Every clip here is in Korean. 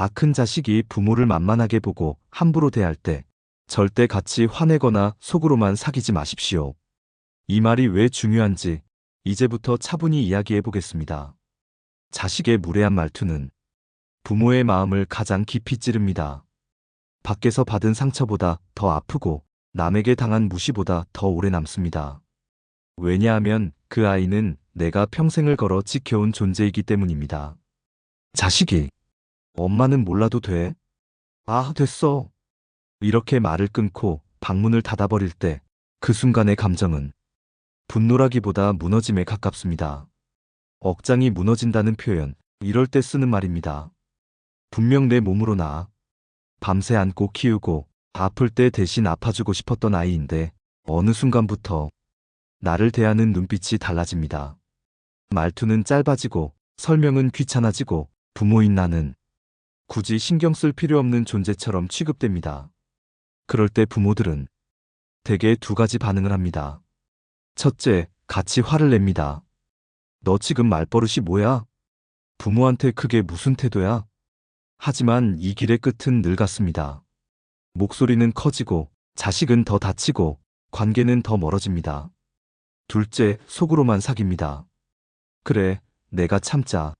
다 큰 자식이 부모를 만만하게 보고 함부로 대할 때 절대 같이 화내거나 속으로만 사귀지 마십시오. 이 말이 왜 중요한지 이제부터 차분히 이야기해 보겠습니다. 자식의 무례한 말투는 부모의 마음을 가장 깊이 찌릅니다. 밖에서 받은 상처보다 더 아프고 남에게 당한 무시보다 더 오래 남습니다. 왜냐하면 그 아이는 내가 평생을 걸어 지켜온 존재이기 때문입니다. 자식이 엄마는 몰라도 돼. 아, 됐어. 이렇게 말을 끊고 방문을 닫아버릴 때 그 순간의 감정은 분노라기보다 무너짐에 가깝습니다. 억장이 무너진다는 표현, 이럴 때 쓰는 말입니다. 분명 내 몸으로 낳아 밤새 안고 키우고 아플 때 대신 아파주고 싶었던 아이인데 어느 순간부터 나를 대하는 눈빛이 달라집니다. 말투는 짧아지고 설명은 귀찮아지고 부모인 나는 굳이 신경 쓸 필요 없는 존재처럼 취급됩니다. 그럴 때 부모들은 대개 두 가지 반응을 합니다. 첫째, 같이 화를 냅니다. 너 지금 말버릇이 뭐야? 부모한테 그게 무슨 태도야? 하지만 이 길의 끝은 늘 같습니다. 목소리는 커지고 자식은 더 다치고 관계는 더 멀어집니다. 둘째, 속으로만 사깁니다. 그래, 내가 참자.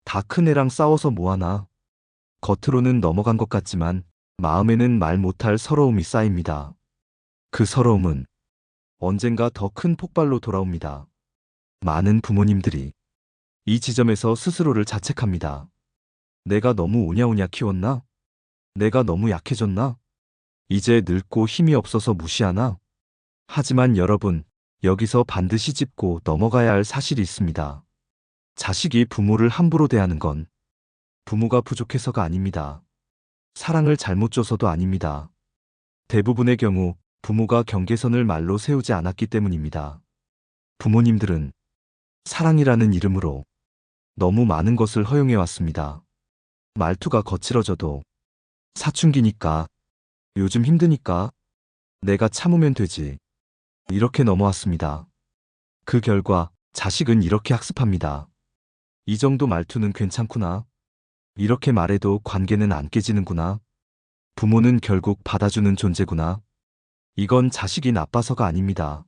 다 큰 애랑 싸워서 뭐하나. 겉으로는 넘어간 것 같지만 마음에는 말 못할 서러움이 쌓입니다. 그 서러움은 언젠가 더 큰 폭발로 돌아옵니다. 많은 부모님들이 이 지점에서 스스로를 자책합니다. 내가 너무 오냐오냐 키웠나? 내가 너무 약해졌나? 이제 늙고 힘이 없어서 무시하나? 하지만 여러분, 여기서 반드시 짚고 넘어가야 할 사실이 있습니다. 자식이 부모를 함부로 대하는 건 부모가 부족해서가 아닙니다. 사랑을 잘못 줘서도 아닙니다. 대부분의 경우 부모가 경계선을 말로 세우지 않았기 때문입니다. 부모님들은 사랑이라는 이름으로 너무 많은 것을 허용해왔습니다. 말투가 거칠어져도 사춘기니까, 요즘 힘드니까, 내가 참으면 되지. 이렇게 넘어왔습니다. 그 결과 자식은 이렇게 학습합니다. 이 정도 말투는 괜찮구나. 이렇게 말해도 관계는 안 깨지는구나. 부모는 결국 받아주는 존재구나. 이건 자식이 나빠서가 아닙니다.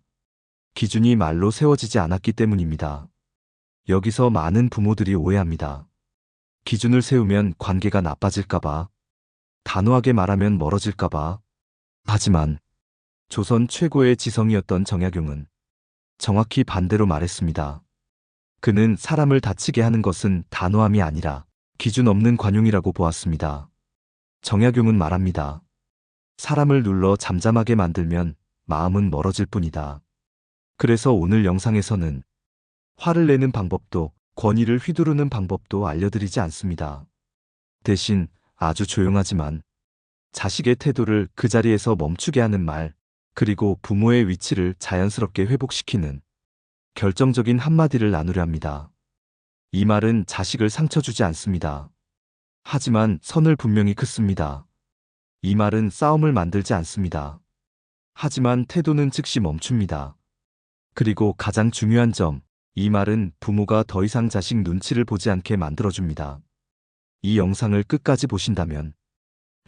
기준이 말로 세워지지 않았기 때문입니다. 여기서 많은 부모들이 오해합니다. 기준을 세우면 관계가 나빠질까봐, 단호하게 말하면 멀어질까봐. 하지만 조선 최고의 지성이었던 정약용은 정확히 반대로 말했습니다. 그는 사람을 다치게 하는 것은 단호함이 아니라 기준 없는 관용이라고 보았습니다. 정약용은 말합니다. 사람을 눌러 잠잠하게 만들면 마음은 멀어질 뿐이다. 그래서 오늘 영상에서는 화를 내는 방법도 권위를 휘두르는 방법도 알려드리지 않습니다. 대신 아주 조용하지만 자식의 태도를 그 자리에서 멈추게 하는 말, 그리고 부모의 위치를 자연스럽게 회복시키는 결정적인 한마디를 나누려 합니다. 이 말은 자식을 상처 주지 않습니다. 하지만 선을 분명히 긋습니다. 이 말은 싸움을 만들지 않습니다. 하지만 태도는 즉시 멈춥니다. 그리고 가장 중요한 점, 이 말은 부모가 더 이상 자식 눈치를 보지 않게 만들어줍니다. 이 영상을 끝까지 보신다면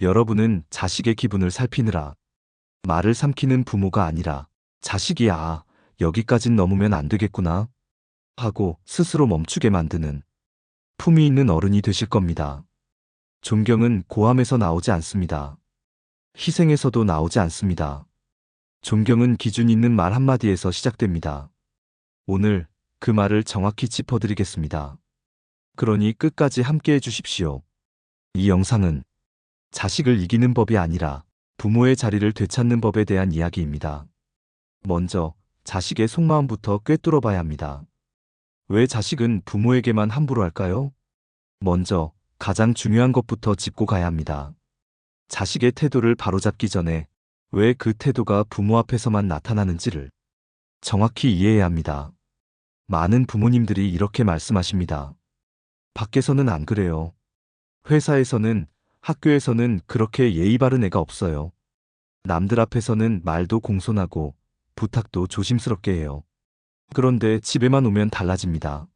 여러분은 자식의 기분을 살피느라 말을 삼키는 부모가 아니라 자식이 여기까진 넘으면 안 되겠구나 하고 스스로 멈추게 만드는 품위 있는 어른이 되실 겁니다. 존경은 고함에서 나오지 않습니다. 희생에서도 나오지 않습니다. 존경은 기준 있는 말 한마디에서 시작됩니다. 오늘 그 말을 정확히 짚어드리겠습니다. 그러니 끝까지 함께 해주십시오. 이 영상은 자식을 이기는 법이 아니라 부모의 자리를 되찾는 법에 대한 이야기입니다. 먼저 자식의 속마음부터 꿰뚫어 봐야 합니다. 왜 자식은 부모에게만 함부로 할까요? 먼저 가장 중요한 것부터 짚고 가야 합니다. 자식의 태도를 바로잡기 전에 왜 그 태도가 부모 앞에서만 나타나는지를 정확히 이해해야 합니다. 많은 부모님들이 이렇게 말씀하십니다. 밖에서는 안 그래요. 회사에서는, 학교에서는 그렇게 예의 바른 애가 없어요. 남들 앞에서는 말도 공손하고 부탁도 조심스럽게 해요. 그런데 집에만 오면 달라집니다.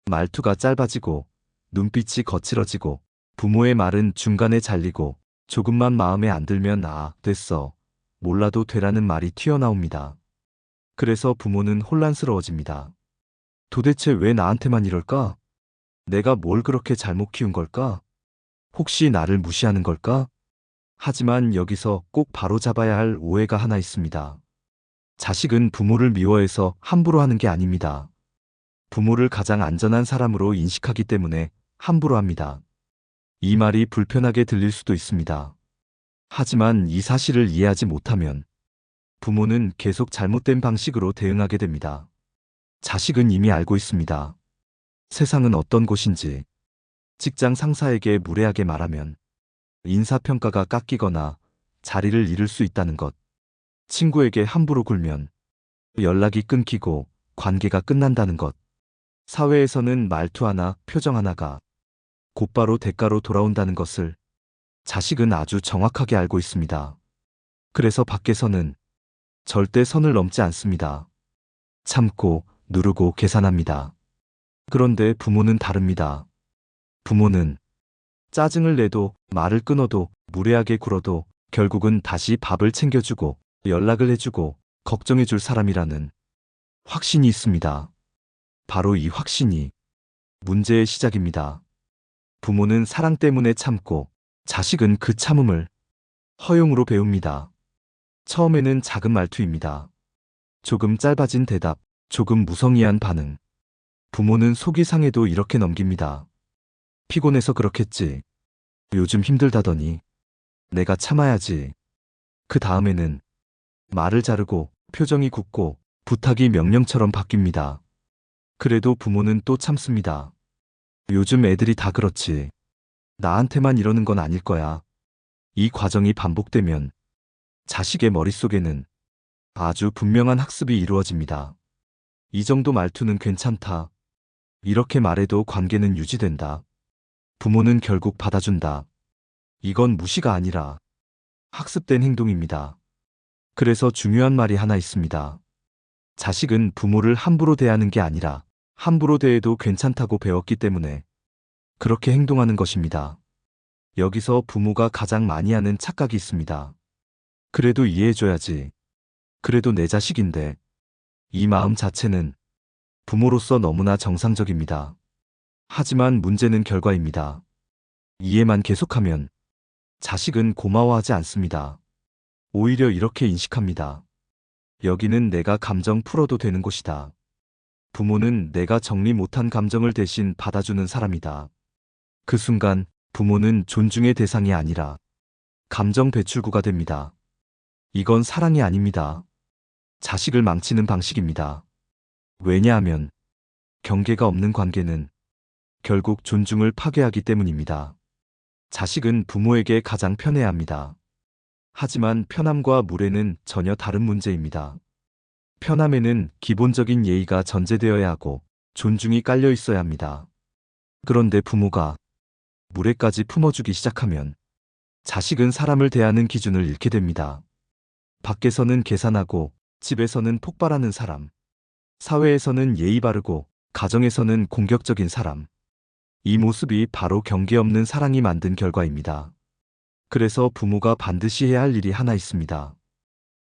말투가 짧아지고 눈빛이 거칠어지고 부모의 말은 중간에 잘리고 조금만 마음에 안 들면 됐어. 몰라도 되라는 말이 튀어나옵니다. 그래서 부모는 혼란스러워집니다. 도대체 왜 나한테만 이럴까? 내가 뭘 그렇게 잘못 키운 걸까? 혹시 나를 무시하는 걸까? 하지만 여기서 꼭 바로잡아야 할 오해가 하나 있습니다. 자식은 부모를 미워해서 함부로 하는 게 아닙니다. 부모를 가장 안전한 사람으로 인식하기 때문에 함부로 합니다. 이 말이 불편하게 들릴 수도 있습니다. 하지만 이 사실을 이해하지 못하면 부모는 계속 잘못된 방식으로 대응하게 됩니다. 자식은 이미 알고 있습니다. 세상은 어떤 곳인지. 직장 상사에게 무례하게 말하면 인사평가가 깎이거나 자리를 잃을 수 있다는 것. 친구에게 함부로 굴면 연락이 끊기고 관계가 끝난다는 것. 사회에서는 말투 하나, 표정 하나가 곧바로 대가로 돌아온다는 것을 자식은 아주 정확하게 알고 있습니다. 그래서 밖에서는 절대 선을 넘지 않습니다. 참고, 누르고 계산합니다. 그런데 부모는 다릅니다. 부모는 짜증을 내도 말을 끊어도 무례하게 굴어도 결국은 다시 밥을 챙겨주고 연락을 해주고 걱정해줄 사람이라는 확신이 있습니다. 바로 이 확신이 문제의 시작입니다. 부모는 사랑 때문에 참고 자식은 그 참음을 허용으로 배웁니다. 처음에는 작은 말투입니다. 조금 짧아진 대답, 조금 무성의한 반응. 부모는 속이 상해도 이렇게 넘깁니다. 피곤해서 그렇겠지. 요즘 힘들다더니 내가 참아야지. 그 다음에는 말을 자르고 표정이 굳고 부탁이 명령처럼 바뀝니다. 그래도 부모는 또 참습니다. 요즘 애들이 다 그렇지. 나한테만 이러는 건 아닐 거야. 이 과정이 반복되면 자식의 머릿속에는 아주 분명한 학습이 이루어집니다. 이 정도 말투는 괜찮다. 이렇게 말해도 관계는 유지된다. 부모는 결국 받아준다. 이건 무시가 아니라 학습된 행동입니다. 그래서 중요한 말이 하나 있습니다. 자식은 부모를 함부로 대하는 게 아니라 함부로 대해도 괜찮다고 배웠기 때문에 그렇게 행동하는 것입니다. 여기서 부모가 가장 많이 하는 착각이 있습니다. 그래도 이해해줘야지. 그래도 내 자식인데. 이 마음 자체는 부모로서 너무나 정상적입니다. 하지만 문제는 결과입니다. 이해만 계속하면 자식은 고마워하지 않습니다. 오히려 이렇게 인식합니다. 여기는 내가 감정 풀어도 되는 곳이다. 부모는 내가 정리 못한 감정을 대신 받아주는 사람이다. 그 순간 부모는 존중의 대상이 아니라 감정 배출구가 됩니다. 이건 사랑이 아닙니다. 자식을 망치는 방식입니다. 왜냐하면 경계가 없는 관계는 결국 존중을 파괴하기 때문입니다. 자식은 부모에게 가장 편해야 합니다. 하지만 편함과 무례는 전혀 다른 문제입니다. 편함에는 기본적인 예의가 전제되어야 하고 존중이 깔려 있어야 합니다. 그런데 부모가 무례까지 품어주기 시작하면 자식은 사람을 대하는 기준을 잃게 됩니다. 밖에서는 계산하고 집에서는 폭발하는 사람, 사회에서는 예의 바르고 가정에서는 공격적인 사람. 이 모습이 바로 경계 없는 사랑이 만든 결과입니다. 그래서 부모가 반드시 해야 할 일이 하나 있습니다.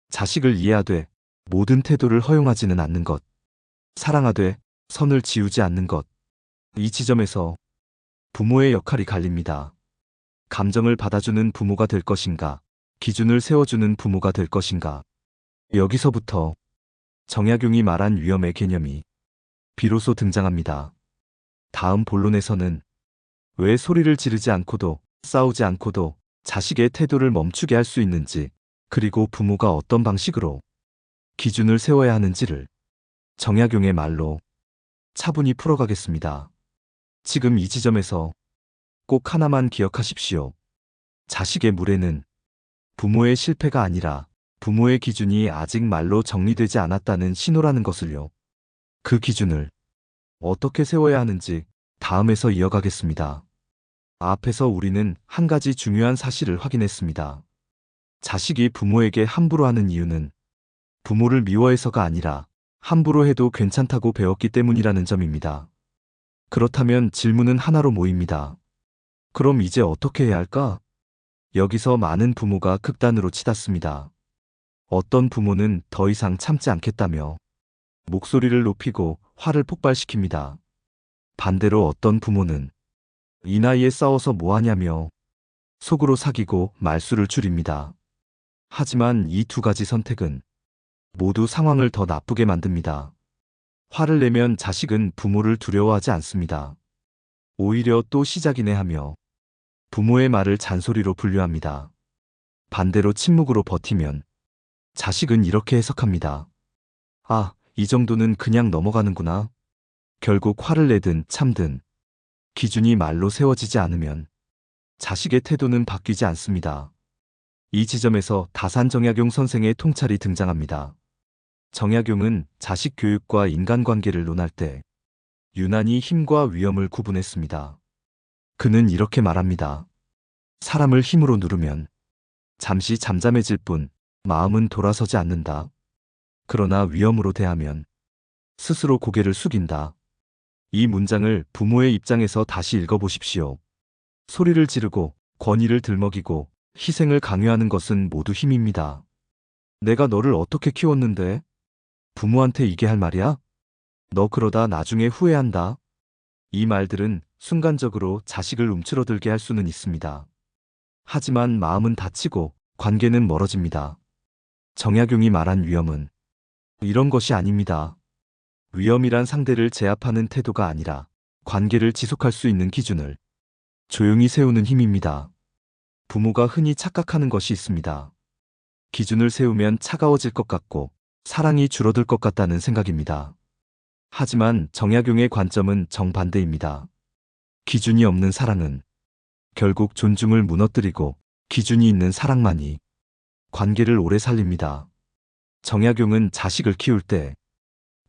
자식을 이해하되 모든 태도를 허용하지는 않는 것. 사랑하되 선을 지우지 않는 것. 이 지점에서 부모의 역할이 갈립니다. 감정을 받아주는 부모가 될 것인가, 기준을 세워주는 부모가 될 것인가. 여기서부터 정약용이 말한 위험의 개념이 비로소 등장합니다. 다음 본론에서는 왜 소리를 지르지 않고도 싸우지 않고도 자식의 태도를 멈추게 할 수 있는지, 그리고 부모가 어떤 방식으로 기준을 세워야 하는지를 정약용의 말로 차분히 풀어가겠습니다. 지금 이 지점에서 꼭 하나만 기억하십시오. 자식의 무례는 부모의 실패가 아니라 부모의 기준이 아직 말로 정리되지 않았다는 신호라는 것을요. 그 기준을 어떻게 세워야 하는지 다음에서 이어가겠습니다. 앞에서 우리는 한 가지 중요한 사실을 확인했습니다. 자식이 부모에게 함부로 하는 이유는 부모를 미워해서가 아니라 함부로 해도 괜찮다고 배웠기 때문이라는 점입니다. 그렇다면 질문은 하나로 모입니다. 그럼 이제 어떻게 해야 할까? 여기서 많은 부모가 극단으로 치닫습니다. 어떤 부모는 더 이상 참지 않겠다며 목소리를 높이고 화를 폭발시킵니다. 반대로 어떤 부모는 이 나이에 싸워서 뭐하냐며 속으로 사귀고 말수를 줄입니다. 하지만 이 두 가지 선택은 모두 상황을 더 나쁘게 만듭니다. 화를 내면 자식은 부모를 두려워하지 않습니다. 오히려 또 시작이네 하며 부모의 말을 잔소리로 분류합니다. 반대로 침묵으로 버티면 자식은 이렇게 해석합니다. 아, 이 정도는 그냥 넘어가는구나. 결국 화를 내든 참든 기준이 말로 세워지지 않으면 자식의 태도는 바뀌지 않습니다. 이 지점에서 다산정약용 선생의 통찰이 등장합니다. 정약용은 자식 교육과 인간관계를 논할 때 유난히 힘과 위험을 구분했습니다. 그는 이렇게 말합니다. 사람을 힘으로 누르면 잠시 잠잠해질 뿐 마음은 돌아서지 않는다. 그러나 위험으로 대하면 스스로 고개를 숙인다. 이 문장을 부모의 입장에서 다시 읽어보십시오. 소리를 지르고 권위를 들먹이고 희생을 강요하는 것은 모두 힘입니다. 내가 너를 어떻게 키웠는데? 부모한테 이게 할 말이야? 너 그러다 나중에 후회한다. 이 말들은 순간적으로 자식을 움츠러들게 할 수는 있습니다. 하지만 마음은 다치고 관계는 멀어집니다. 정약용이 말한 위험은 이런 것이 아닙니다. 위험이란 상대를 제압하는 태도가 아니라 관계를 지속할 수 있는 기준을 조용히 세우는 힘입니다. 부모가 흔히 착각하는 것이 있습니다. 기준을 세우면 차가워질 것 같고 사랑이 줄어들 것 같다는 생각입니다. 하지만 정약용의 관점은 정반대입니다. 기준이 없는 사랑은 결국 존중을 무너뜨리고 기준이 있는 사랑만이 관계를 오래 살립니다. 정약용은 자식을 키울 때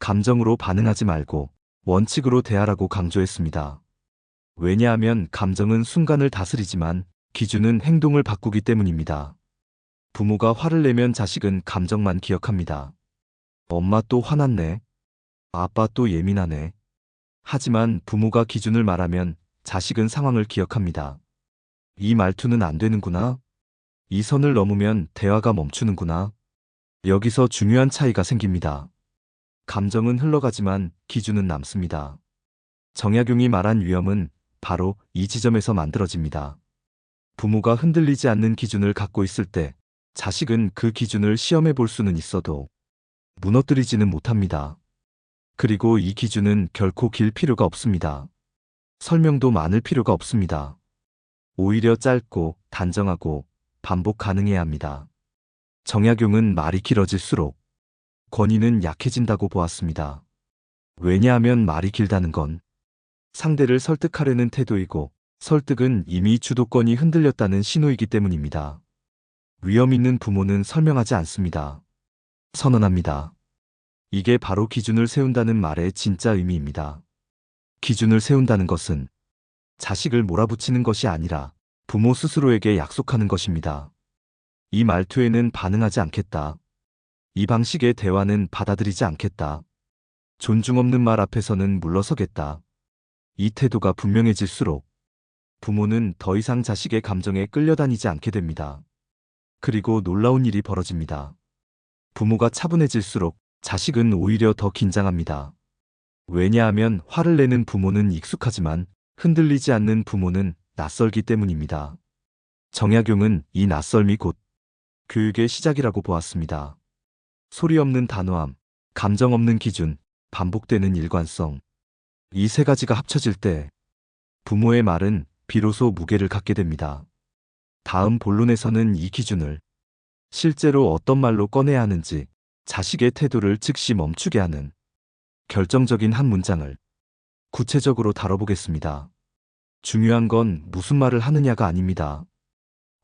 감정으로 반응하지 말고 원칙으로 대하라고 강조했습니다. 왜냐하면 감정은 순간을 다스리지만 기준은 행동을 바꾸기 때문입니다. 부모가 화를 내면 자식은 감정만 기억합니다. 엄마 또 화났네. 아빠 또 예민하네. 하지만 부모가 기준을 말하면 자식은 상황을 기억합니다. 이 말투는 안 되는구나. 이 선을 넘으면 대화가 멈추는구나. 여기서 중요한 차이가 생깁니다. 감정은 흘러가지만 기준은 남습니다. 정약용이 말한 위험은 바로 이 지점에서 만들어집니다. 부모가 흔들리지 않는 기준을 갖고 있을 때 자식은 그 기준을 시험해 볼 수는 있어도 무너뜨리지는 못합니다. 그리고 이 기준은 결코 길 필요가 없습니다. 설명도 많을 필요가 없습니다. 오히려 짧고 단정하고 반복 가능해야 합니다. 정약용은 말이 길어질수록 권위는 약해진다고 보았습니다. 왜냐하면 말이 길다는 건 상대를 설득하려는 태도이고 설득은 이미 주도권이 흔들렸다는 신호이기 때문입니다. 위험 있는 부모는 설명하지 않습니다. 선언합니다. 이게 바로 기준을 세운다는 말의 진짜 의미입니다. 기준을 세운다는 것은 자식을 몰아붙이는 것이 아니라 부모 스스로에게 약속하는 것입니다. 이 말투에는 반응하지 않겠다. 이 방식의 대화는 받아들이지 않겠다. 존중 없는 말 앞에서는 물러서겠다. 이 태도가 분명해질수록 부모는 더 이상 자식의 감정에 끌려다니지 않게 됩니다. 그리고 놀라운 일이 벌어집니다. 부모가 차분해질수록 자식은 오히려 더 긴장합니다. 왜냐하면 화를 내는 부모는 익숙하지만 흔들리지 않는 부모는 낯설기 때문입니다. 정약용은 이 낯설미 곧 교육의 시작이라고 보았습니다. 소리 없는 단호함, 감정 없는 기준, 반복되는 일관성. 이 세 가지가 합쳐질 때 부모의 말은 비로소 무게를 갖게 됩니다. 다음 본론에서는 이 기준을 실제로 어떤 말로 꺼내야 하는지 자식의 태도를 즉시 멈추게 하는 결정적인 한 문장을 구체적으로 다뤄보겠습니다. 중요한 건 무슨 말을 하느냐가 아닙니다.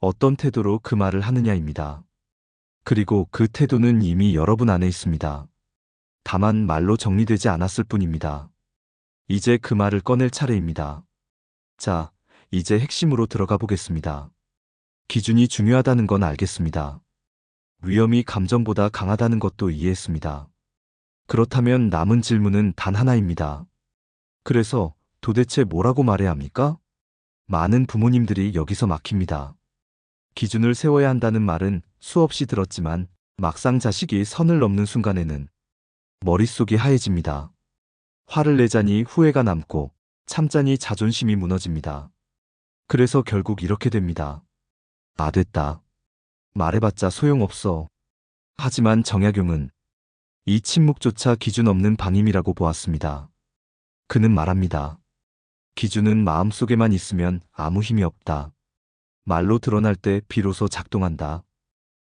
어떤 태도로 그 말을 하느냐입니다. 그리고 그 태도는 이미 여러분 안에 있습니다. 다만 말로 정리되지 않았을 뿐입니다. 이제 그 말을 꺼낼 차례입니다. 자, 이제 핵심으로 들어가 보겠습니다. 기준이 중요하다는 건 알겠습니다. 위험이 감정보다 강하다는 것도 이해했습니다. 그렇다면 남은 질문은 단 하나입니다. 그래서 도대체 뭐라고 말해야 합니까? 많은 부모님들이 여기서 막힙니다. 기준을 세워야 한다는 말은 수없이 들었지만 막상 자식이 선을 넘는 순간에는 머릿속이 하얘집니다. 화를 내자니 후회가 남고 참자니 자존심이 무너집니다. 그래서 결국 이렇게 됩니다. 아, 됐다. 말해봤자 소용없어. 하지만 정약용은 이 침묵조차 기준 없는 방임이라고 보았습니다. 그는 말합니다. 기준은 마음속에만 있으면 아무 힘이 없다. 말로 드러날 때 비로소 작동한다.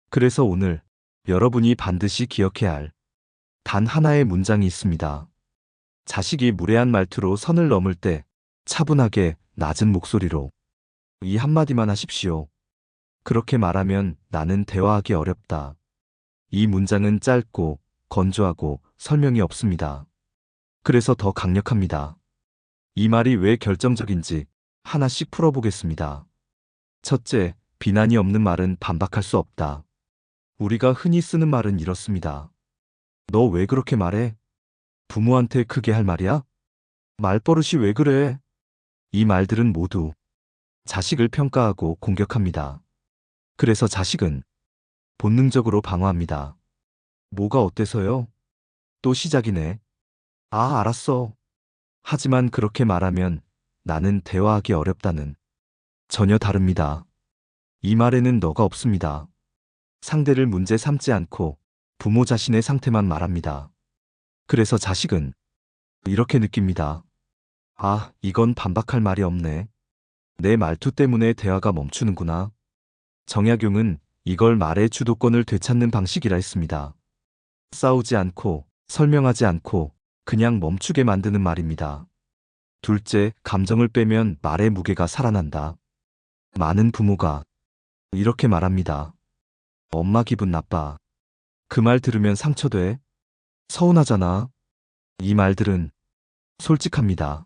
그래서 오늘 여러분이 반드시 기억해야 할 단 하나의 문장이 있습니다. 자식이 무례한 말투로 선을 넘을 때 차분하게 낮은 목소리로 이 한마디만 하십시오. 그렇게 말하면 나는 대화하기 어렵다. 이 문장은 짧고 건조하고 설명이 없습니다. 그래서 더 강력합니다. 이 말이 왜 결정적인지 하나씩 풀어보겠습니다. 첫째, 비난이 없는 말은 반박할 수 없다. 우리가 흔히 쓰는 말은 이렇습니다. 너 왜 그렇게 말해? 부모한테 크게 할 말이야? 말버릇이 왜 그래? 이 말들은 모두 자식을 평가하고 공격합니다. 그래서 자식은 본능적으로 방어합니다. 뭐가 어때서요? 또 시작이네. 아, 알았어. 하지만 그렇게 말하면 나는 대화하기 어렵다는 전혀 다릅니다. 이 말에는 너가 없습니다. 상대를 문제 삼지 않고 부모 자신의 상태만 말합니다. 그래서 자식은 이렇게 느낍니다. 아, 이건 반박할 말이 없네. 내 말투 때문에 대화가 멈추는구나. 정약용은 이걸 말의 주도권을 되찾는 방식이라 했습니다. 싸우지 않고 설명하지 않고 그냥 멈추게 만드는 말입니다. 둘째, 감정을 빼면 말의 무게가 살아난다. 많은 부모가 이렇게 말합니다. 엄마 기분 나빠. 그 말 들으면 상처돼. 서운하잖아. 이 말들은 솔직합니다.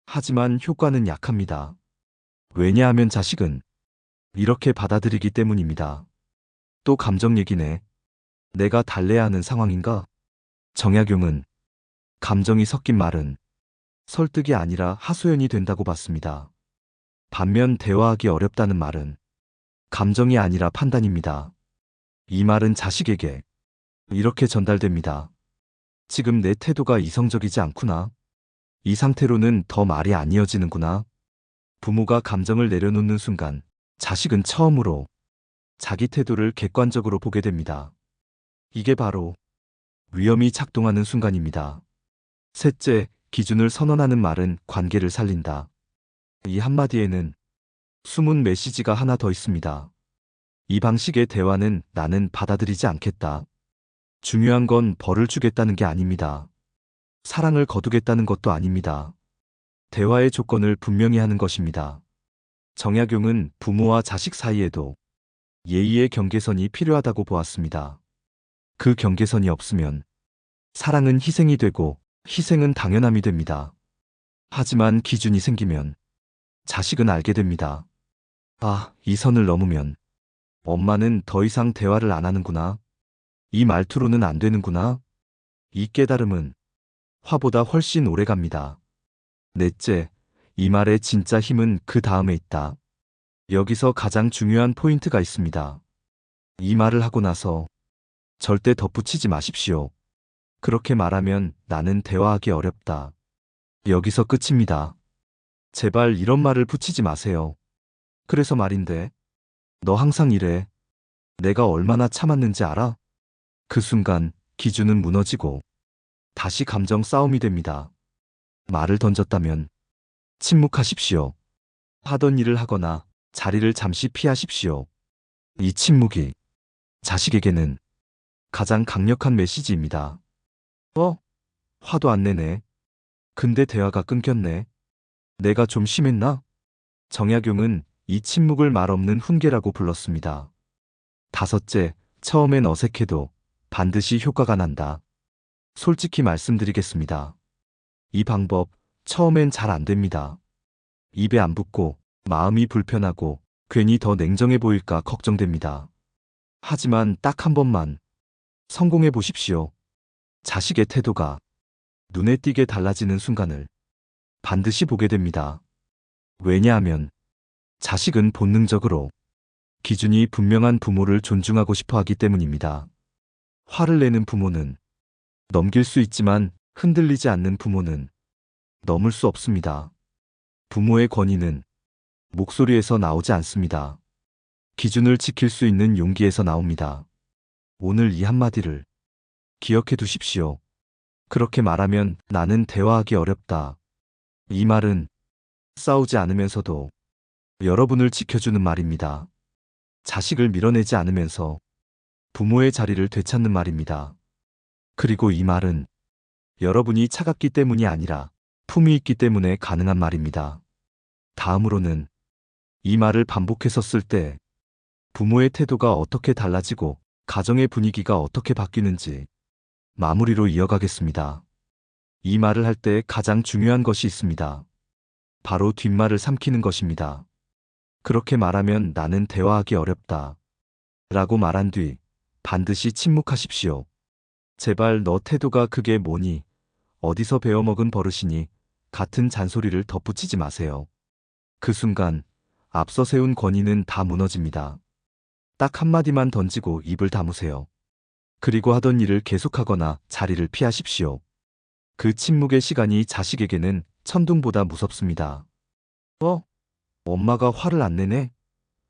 하지만 효과는 약합니다. 왜냐하면 자식은 이렇게 받아들이기 때문입니다. 또 감정 얘기네. 내가 달래야 하는 상황인가? 정약용은 감정이 섞인 말은 설득이 아니라 하소연이 된다고 봤습니다. 반면 대화하기 어렵다는 말은 감정이 아니라 판단입니다. 이 말은 자식에게 이렇게 전달됩니다. 지금 내 태도가 이성적이지 않구나. 이 상태로는 더 말이 안 이어지는구나. 부모가 감정을 내려놓는 순간 자식은 처음으로 자기 태도를 객관적으로 보게 됩니다. 이게 바로 위험이 작동하는 순간입니다. 셋째, 기준을 선언하는 말은 관계를 살린다. 이 한마디에는 숨은 메시지가 하나 더 있습니다. 이 방식의 대화는 나는 받아들이지 않겠다. 중요한 건 벌을 주겠다는 게 아닙니다. 사랑을 거두겠다는 것도 아닙니다. 대화의 조건을 분명히 하는 것입니다. 정약용은 부모와 자식 사이에도 예의의 경계선이 필요하다고 보았습니다. 그 경계선이 없으면 사랑은 희생이 되고 희생은 당연함이 됩니다. 하지만 기준이 생기면 자식은 알게 됩니다. 아, 이 선을 넘으면 엄마는 더 이상 대화를 안 하는구나. 이 말투로는 안 되는구나. 이 깨달음은 화보다 훨씬 오래 갑니다. 넷째, 이 말의 진짜 힘은 그 다음에 있다. 여기서 가장 중요한 포인트가 있습니다. 이 말을 하고 나서 절대 덧붙이지 마십시오. 그렇게 말하면 나는 대화하기 어렵다. 여기서 끝입니다. 제발 이런 말을 붙이지 마세요. 그래서 말인데, 너 항상 이래. 내가 얼마나 참았는지 알아? 그 순간 기준은 무너지고 다시 감정 싸움이 됩니다. 말을 던졌다면 침묵하십시오. 하던 일을 하거나 자리를 잠시 피하십시오. 이 침묵이 자식에게는 가장 강력한 메시지입니다. 화도 안 내네. 근데 대화가 끊겼네. 내가 좀 심했나? 정약용은 이 침묵을 말없는 훈계라고 불렀습니다. 다섯째, 처음엔 어색해도 반드시 효과가 난다. 솔직히 말씀드리겠습니다. 이 방법 처음엔 잘 안 됩니다. 입에 안 붙고 마음이 불편하고 괜히 더 냉정해 보일까 걱정됩니다. 하지만 딱 한 번만 성공해 보십시오. 자식의 태도가 눈에 띄게 달라지는 순간을 반드시 보게 됩니다. 왜냐하면 자식은 본능적으로 기준이 분명한 부모를 존중하고 싶어 하기 때문입니다. 화를 내는 부모는 넘길 수 있지만 흔들리지 않는 부모는 넘을 수 없습니다. 부모의 권위는 목소리에서 나오지 않습니다. 기준을 지킬 수 있는 용기에서 나옵니다. 오늘 이 한마디를 기억해 두십시오. 그렇게 말하면 나는 대화하기 어렵다. 이 말은 싸우지 않으면서도 여러분을 지켜주는 말입니다. 자식을 밀어내지 않으면서 부모의 자리를 되찾는 말입니다. 그리고 이 말은 여러분이 차갑기 때문이 아니라 품이 있기 때문에 가능한 말입니다. 다음으로는 이 말을 반복해서 쓸 때 부모의 태도가 어떻게 달라지고 가정의 분위기가 어떻게 바뀌는지 마무리로 이어가겠습니다. 이 말을 할 때 가장 중요한 것이 있습니다. 바로 뒷말을 삼키는 것입니다. 그렇게 말하면 나는 대화하기 어렵다. 라고 말한 뒤 반드시 침묵하십시오. 제발 너 태도가 그게 뭐니? 어디서 배워먹은 버릇이니? 같은 잔소리를 덧붙이지 마세요. 그 순간 앞서 세운 권위는 다 무너집니다. 딱 한마디만 던지고 입을 다무세요. 그리고 하던 일을 계속하거나 자리를 피하십시오. 그 침묵의 시간이 자식에게는 천둥보다 무섭습니다. 엄마가 화를 안 내네?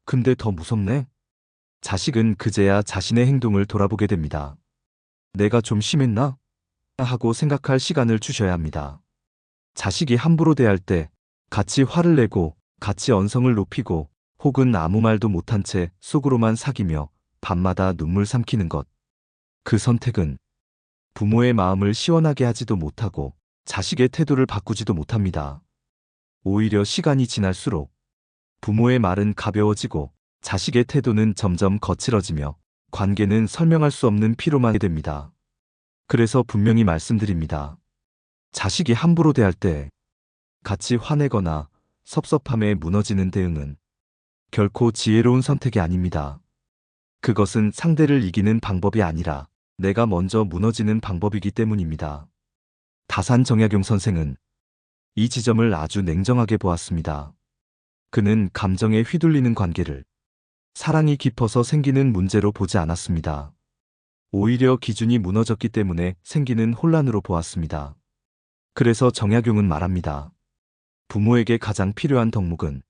근데 더 무섭네? 자식은 그제야 자신의 행동을 돌아보게 됩니다. 내가 좀 심했나? 하고 생각할 시간을 주셔야 합니다. 자식이 함부로 대할 때 같이 화를 내고 같이 언성을 높이고 혹은 아무 말도 못한 채 속으로만 사귀며 밤마다 눈물 삼키는 것. 그 선택은 부모의 마음을 시원하게 하지도 못하고 자식의 태도를 바꾸지도 못합니다. 오히려 시간이 지날수록 부모의 말은 가벼워지고 자식의 태도는 점점 거칠어지며 관계는 설명할 수 없는 피로만 됩니다. 그래서 분명히 말씀드립니다. 자식이 함부로 대할 때 같이 화내거나 섭섭함에 무너지는 대응은 결코 지혜로운 선택이 아닙니다. 그것은 상대를 이기는 방법이 아니라 내가 먼저 무너지는 방법이기 때문입니다. 다산 정약용 선생은 이 지점을 아주 냉정하게 보았습니다. 그는 감정에 휘둘리는 관계를 사랑이 깊어서 생기는 문제로 보지 않았습니다. 오히려 기준이 무너졌기 때문에 생기는 혼란으로 보았습니다. 그래서 정약용은 말합니다. 부모에게 가장 필요한 덕목은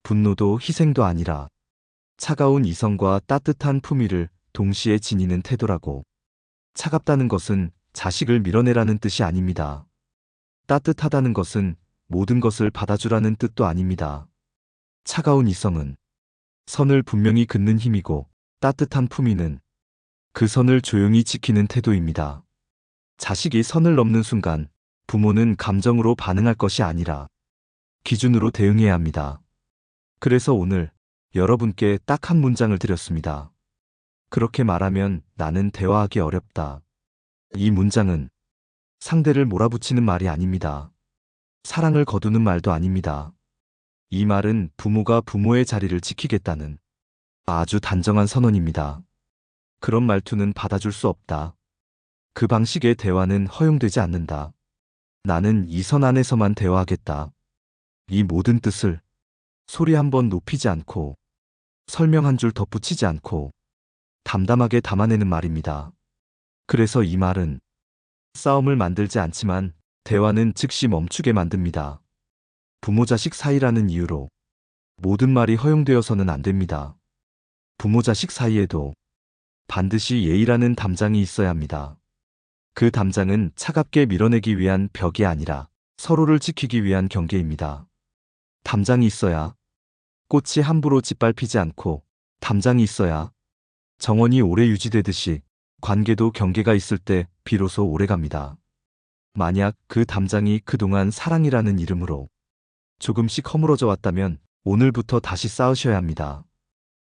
분노도 희생도 아니라 차가운 이성과 따뜻한 품위를 동시에 지니는 태도라고. 차갑다는 것은 자식을 밀어내라는 뜻이 아닙니다. 따뜻하다는 것은 모든 것을 받아주라는 뜻도 아닙니다. 차가운 이성은 선을 분명히 긋는 힘이고 따뜻한 품위는 그 선을 조용히 지키는 태도입니다. 자식이 선을 넘는 순간 부모는 감정으로 반응할 것이 아니라 기준으로 대응해야 합니다. 그래서 오늘 여러분께 딱 한 문장을 드렸습니다. 그렇게 말하면 나는 대화하기 어렵다. 이 문장은 상대를 몰아붙이는 말이 아닙니다. 사랑을 거두는 말도 아닙니다. 이 말은 부모가 부모의 자리를 지키겠다는 아주 단정한 선언입니다. 그런 말투는 받아줄 수 없다. 그 방식의 대화는 허용되지 않는다. 나는 이 선 안에서만 대화하겠다. 이 모든 뜻을 소리 한번 높이지 않고 설명 한 줄 덧붙이지 않고 담담하게 담아내는 말입니다. 그래서 이 말은 싸움을 만들지 않지만 대화는 즉시 멈추게 만듭니다. 부모 자식 사이라는 이유로 모든 말이 허용되어서는 안 됩니다. 부모 자식 사이에도 반드시 예의라는 담장이 있어야 합니다. 그 담장은 차갑게 밀어내기 위한 벽이 아니라 서로를 지키기 위한 경계입니다. 담장이 있어야 꽃이 함부로 짓밟히지 않고 담장이 있어야 정원이 오래 유지되듯이 관계도 경계가 있을 때 비로소 오래갑니다. 만약 그 담장이 그동안 사랑이라는 이름으로 조금씩 허물어져 왔다면 오늘부터 다시 쌓으셔야 합니다.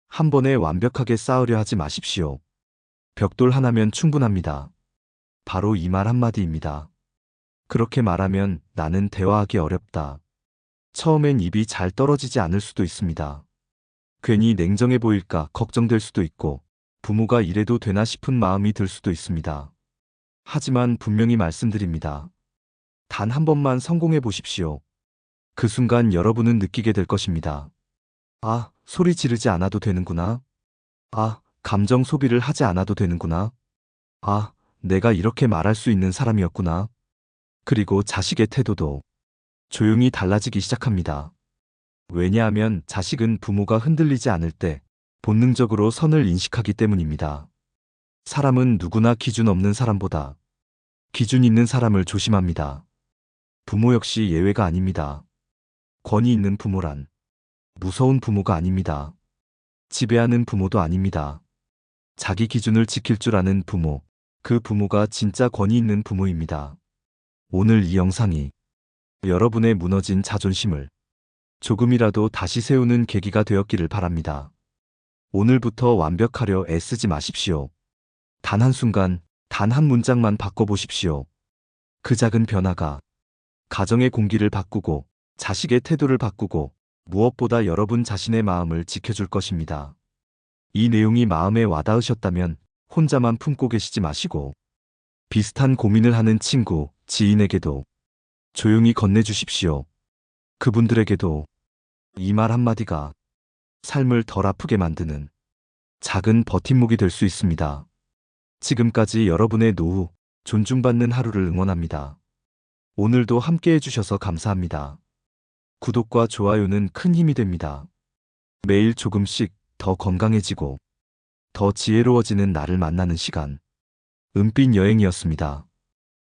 한 번에 완벽하게 쌓으려 하지 마십시오. 벽돌 하나면 충분합니다. 바로 이 말 한마디입니다. 그렇게 말하면 나는 대화하기 어렵다. 처음엔 입이 잘 떨어지지 않을 수도 있습니다. 괜히 냉정해 보일까 걱정될 수도 있고 부모가 이래도 되나 싶은 마음이 들 수도 있습니다. 하지만 분명히 말씀드립니다. 단 한 번만 성공해 보십시오. 그 순간 여러분은 느끼게 될 것입니다. 아, 소리 지르지 않아도 되는구나. 아, 감정 소비를 하지 않아도 되는구나. 아, 내가 이렇게 말할 수 있는 사람이었구나. 그리고 자식의 태도도 조용히 달라지기 시작합니다. 왜냐하면 자식은 부모가 흔들리지 않을 때 본능적으로 선을 인식하기 때문입니다. 사람은 누구나 기준 없는 사람보다 기준 있는 사람을 조심합니다. 부모 역시 예외가 아닙니다. 권위 있는 부모란 무서운 부모가 아닙니다. 지배하는 부모도 아닙니다. 자기 기준을 지킬 줄 아는 부모, 그 부모가 진짜 권위 있는 부모입니다. 오늘 이 영상이 여러분의 무너진 자존심을 조금이라도 다시 세우는 계기가 되었기를 바랍니다. 오늘부터 완벽하려 애쓰지 마십시오. 단 한순간, 단 한 문장만 바꿔보십시오. 그 작은 변화가 가정의 공기를 바꾸고 자식의 태도를 바꾸고 무엇보다 여러분 자신의 마음을 지켜줄 것입니다. 이 내용이 마음에 와닿으셨다면 혼자만 품고 계시지 마시고 비슷한 고민을 하는 친구, 지인에게도 조용히 건네주십시오. 그분들에게도 이 말 한마디가 삶을 덜 아프게 만드는 작은 버팀목이 될 수 있습니다. 지금까지 여러분의 노후, 존중받는 하루를 응원합니다. 오늘도 함께 해주셔서 감사합니다. 구독과 좋아요는 큰 힘이 됩니다. 매일 조금씩 더 건강해지고 더 지혜로워지는 나를 만나는 시간. 은빛 여행이었습니다.